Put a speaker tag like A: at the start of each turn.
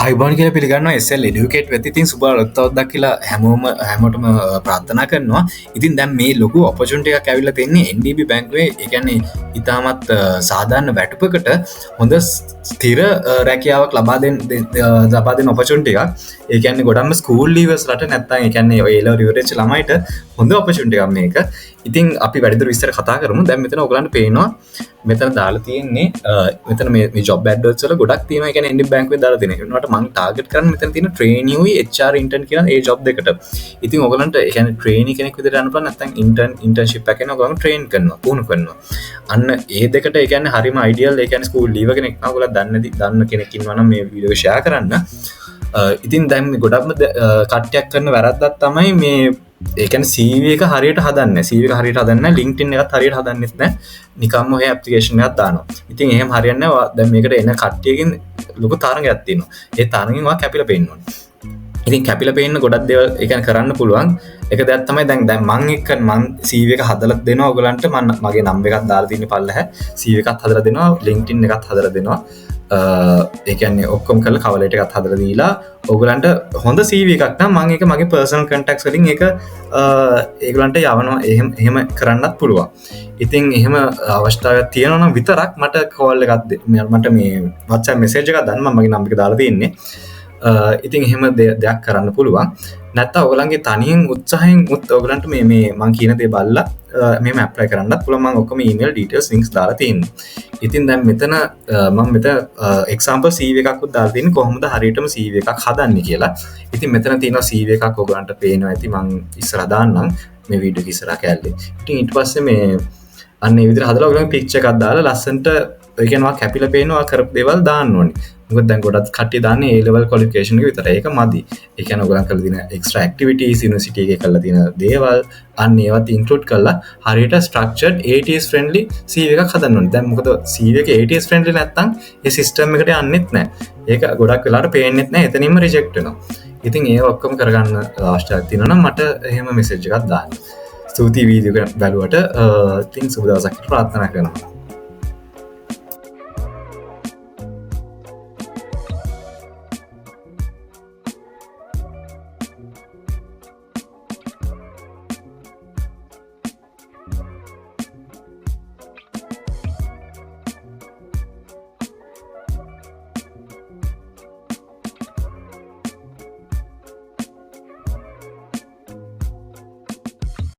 A: අයිබන් කියල පිළිගන්න එසල් ඩියුකේට් වෙතිතින් සුබරත්තවදක් කියලා හැමෝටම ප්‍රාර්ථනා කරනවා. ඉතින් දැම් මේ ලොකු ඔපචුන්ටික ඇවිල්ල තින්නේ NDB බැංක්වේ එකන්නේ ඉතාමත් සාධාරණ වැටුපකට හොඳ ස්තිර රැකියාවක් ලබාදෙන් ඔපචුන්ටික ඒකන්නේ ගොඩම ස්කූල් ලීවස් රට නැත්තා එකන්නේ ඒල රිවරච් ළමයිට හොඳ ඔපචුන්ටික මේක. ඉතින් අපි වැඩිදුර විස්තර කතා කරමු. දැන් මෙතන ඔයගලන්ට පේනවා මෙතන දාලා තියෙන්නේ මෙතන මේ ජොබ් ඇඩ්වර්ට්ස් වල ගොඩක් තියෙනවා. ඒ කියන්නේ NDB බැංකුවේ දාලා තියෙනවා. ඒකට මම ටාගට් කරන්නේ මෙතන තියෙන ට්‍රේනියුයි HR ඉන්ටර්න් කියන ඒ ජොබ් දෙකට. ඉතින් ඔයගලන්ට ඒ කියන්නේ ට්‍රේනි කෙනෙක් විදිහට යන්න පුළුවන් නැත්නම් ඉන්ටර්න්ෂිප් එකක් කරනවා ඔයගලන් ට්‍රේන් කරනවා පුහුණු කරනවා. අන්න ඒ දෙකට ඒ කියන්නේ හරිම අයිඩියල්. ඒ කියන්නේ ස්කූල් ලීවර් කෙනෙක් නම් ඔයගලන් දන්න කෙනෙක් ඉන්නවා නම් මේ වීඩියෝ ෂෙයා කරන්න. ඉතින් දැන් ගොඩක්ම කට්ටියක් කරන වැරද්දක් තමයි මේ ඒකන CV එක හරියට හදන්න CV එක හරියට හදන්න LinkedIn එකත් හරියට හදන්නෙත් නැහැ නිකම්ම ඔය ඇප්ලිකේෂන් එකක් දානවා. ඉතින් එහෙම හරියන්නේ නැහැ. දැන් මේකට එන කට්ටියකින් ලොකු තරඟයක් තියෙනවා. ඒ තරඟෙන් වා කැපිලා පේන්න ඕනේ. ඉතින් කැපිලා පේන්න ගොඩක් දේවල් ඒ කියන්නේ කරන්න පුළුවන්. එක දෙයක් තමයි දැන් මම CV එක හදලා දෙනවා ඔයගලන්ට. මගේ නම්බර් එකක් දාලා තියෙන පල්ලෙහැ CV එකක් හදලා දෙනවා LinkedIn එකත් හදලා දෙනවා. ඒ කියන්නේ ඔක්කොම කරලා කවර් ලෙටර් එකත් හදලා දීලා ඔයගලන්ට හොඳ CV එකක් නම් මම ඒක මගේ පර්සනල් කන්ටැක්ට්ස් වලින් ඒක ඒගලන්ට යවනවා. එහෙම කරන්නත් පුළුවන්. ඉතින් එහෙම අවස්ථාවක් තියෙනවා නම් විතරක් මට කෝල් එකක් මට මේ WhatsApp මැසේජ් එකක් දාන්න. මම මගේ නම්බර එක දාලා තියෙන්නේ. ඉතින් එහෙම දෙයක් කරන්න පුළුවන්. නැත්නම් ඔයගලන්ගේ තනියෙන් උත්සාහයෙන් ඔයගලන්ට මේ මම කියන දේ බලලා මේම ඇප්ලයි කරන්නත් පුළුවන්. මම ඔක්කොම ඊමේල් ඩීටේල්ස් ලින්ක්ස් දාලා තියෙනවා. ඉතින් දැන් මෙතන මම මෙතන එක්සැම්පල් CV එකක් උත් දාලා තියෙන්නේ කොහොමද හරියටම CV එකක් හදන්නේ කියලා. ඉතින් මෙතන තියෙනවා CV එකක් ඔයගලන්ට පේනවා ඇති. මම ඉස්සරහ දාන්නම් මේ වීඩියෝ එක ඉස්සරහ කැල්ලේ. ඉතින් ඊට පස්සේ මේ අන්න ඒ විදිහට හදලා ඔයගලන් පික්චර් එකක් දාලා ලස්සන්ට ඒ කියනවා කැපිලා පේනවා කරපු දේවල් දාන්න ඕනේ. මොකද දැන් ගොඩක් කට්ටිය දාන්නේ A level qualification එක විතරයි. ඒක මදි. ඒ කියන්නේ ඔයගලන් කරලා තියෙන extra activities university එකේ කරලා තියෙන දේවල් අන්න ඒවත් include කරලා හරියට structured ATS friendly CV එකක් හදන්න ඕනේ. දැන් මොකද CV එක ATS friendly නැත්තම් ඒ system එකට යන්නෙත් නැහැ. ඒක ගොඩක් වෙලාවට පේන්නෙත් නැහැ. එතනින්ම reject වෙනවා. ඉතින් ඒක ඔක්කොම කරගන්න අවශ්‍යතාවයක් තියෙනවා නම් මට එහෙම message එකක් දාන්න. ස්තුතියි වීඩියෝ එක බලුවට. ඉතින් සුබ දවසක් ප්‍රාර්ථනා කරනවා.